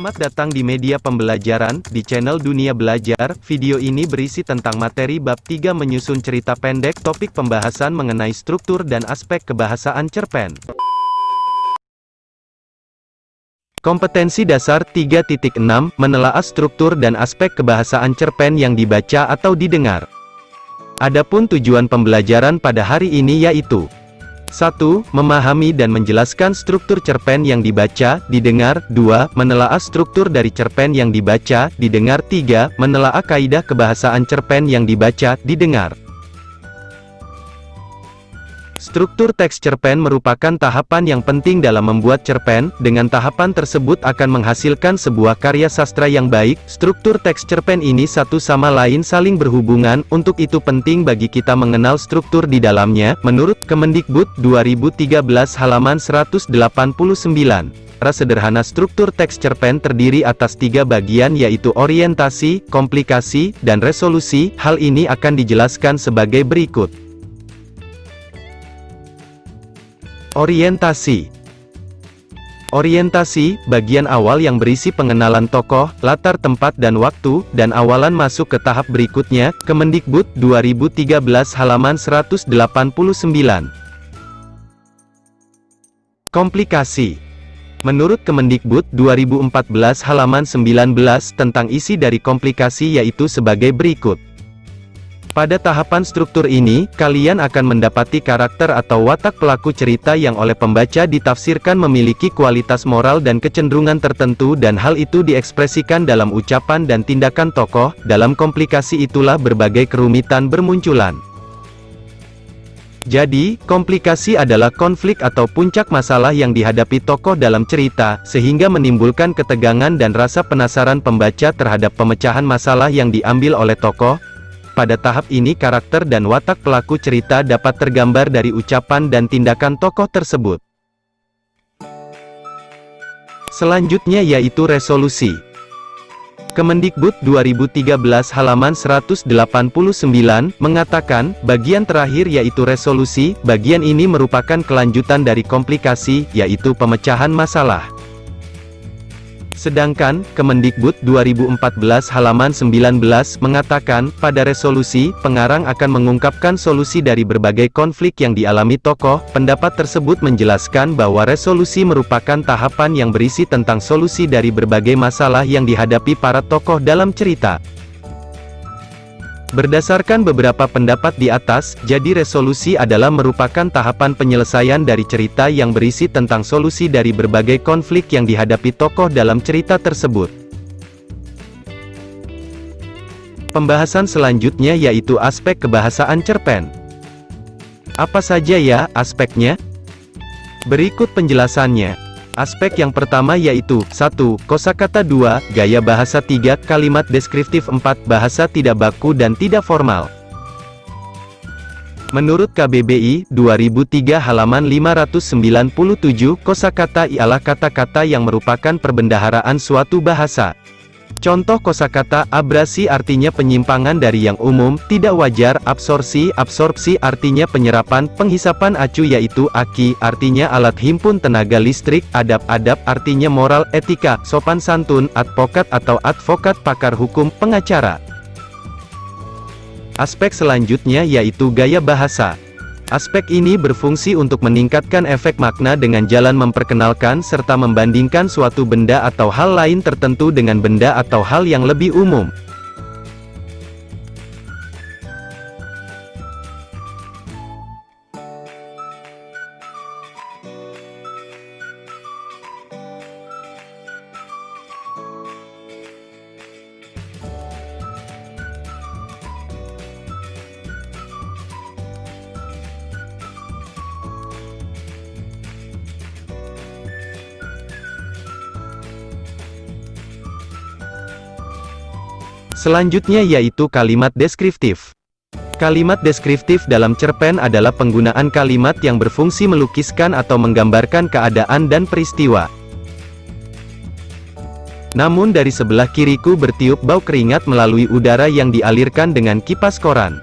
Selamat datang di media pembelajaran, di channel Dunia Belajar. Video ini berisi tentang materi bab 3 menyusun cerita pendek, topik pembahasan mengenai struktur dan aspek kebahasaan cerpen. Kompetensi dasar 3.6, menelaah struktur dan aspek kebahasaan cerpen yang dibaca atau didengar. Adapun tujuan pembelajaran pada hari ini yaitu 1. Memahami dan menjelaskan struktur cerpen yang dibaca, didengar. 2. Menelaah struktur dari cerpen yang dibaca, didengar. 3. Menelaah kaidah kebahasaan cerpen yang dibaca, didengar. Struktur teks cerpen merupakan tahapan yang penting dalam membuat cerpen. Dengan tahapan tersebut akan menghasilkan sebuah karya sastra yang baik. Struktur teks cerpen ini satu sama lain saling berhubungan, untuk itu penting bagi kita mengenal struktur di dalamnya. Menurut Kemendikbud 2013 halaman 189. Secara sederhana struktur teks cerpen terdiri atas 3 bagian yaitu orientasi, komplikasi, dan resolusi. Hal ini akan dijelaskan sebagai berikut. Orientasi. Orientasi, bagian awal yang berisi pengenalan tokoh, latar tempat dan waktu, dan awalan masuk ke tahap berikutnya. Kemendikbud 2013 halaman 189. Komplikasi. Menurut Kemendikbud 2014 halaman 19 tentang isi dari komplikasi yaitu sebagai berikut. Pada tahapan struktur ini, kalian akan mendapati karakter atau watak pelaku cerita yang oleh pembaca ditafsirkan memiliki kualitas moral dan kecenderungan tertentu dan hal itu diekspresikan dalam ucapan dan tindakan tokoh. Dalam komplikasi itulah berbagai kerumitan bermunculan. Jadi, komplikasi adalah konflik atau puncak masalah yang dihadapi tokoh dalam cerita, sehingga menimbulkan ketegangan dan rasa penasaran pembaca terhadap pemecahan masalah yang diambil oleh tokoh. Pada tahap ini karakter dan watak pelaku cerita dapat tergambar dari ucapan dan tindakan tokoh tersebut. Selanjutnya yaitu resolusi. Kemendikbud 2013 halaman 189 mengatakan, bagian terakhir yaitu resolusi. Bagian ini merupakan kelanjutan dari komplikasi, yaitu pemecahan masalah. Sedangkan, Kemendikbud 2014 halaman 19 mengatakan, pada resolusi, pengarang akan mengungkapkan solusi dari berbagai konflik yang dialami tokoh. Pendapat tersebut menjelaskan bahwa resolusi merupakan tahapan yang berisi tentang solusi dari berbagai masalah yang dihadapi para tokoh dalam cerita. Berdasarkan beberapa pendapat di atas, jadi resolusi adalah merupakan tahapan penyelesaian dari cerita yang berisi tentang solusi dari berbagai konflik yang dihadapi tokoh dalam cerita tersebut. Pembahasan selanjutnya yaitu aspek kebahasaan cerpen. Apa saja ya aspeknya? Berikut penjelasannya. Aspek yang pertama yaitu 1. Kosakata 2, gaya bahasa 3, kalimat deskriptif 4, bahasa tidak baku dan tidak formal. Menurut KBBI, 2003 halaman 597, kosakata ialah kata-kata yang merupakan perbendaharaan suatu bahasa. Contoh kosakata, abrasi artinya penyimpangan dari yang umum, tidak wajar. Absorpsi artinya penyerapan, penghisapan acu yaitu aki, artinya alat himpun tenaga listrik. Adab artinya moral, etika, sopan santun. Advokat atau advokat pakar hukum, pengacara. Aspek selanjutnya yaitu gaya bahasa. Aspek ini berfungsi untuk meningkatkan efek makna dengan jalan memperkenalkan serta membandingkan suatu benda atau hal lain tertentu dengan benda atau hal yang lebih umum. Selanjutnya yaitu kalimat deskriptif. Kalimat deskriptif dalam cerpen adalah penggunaan kalimat yang berfungsi melukiskan atau menggambarkan keadaan dan peristiwa. Namun dari sebelah kiriku bertiup bau keringat melalui udara yang dialirkan dengan kipas koran.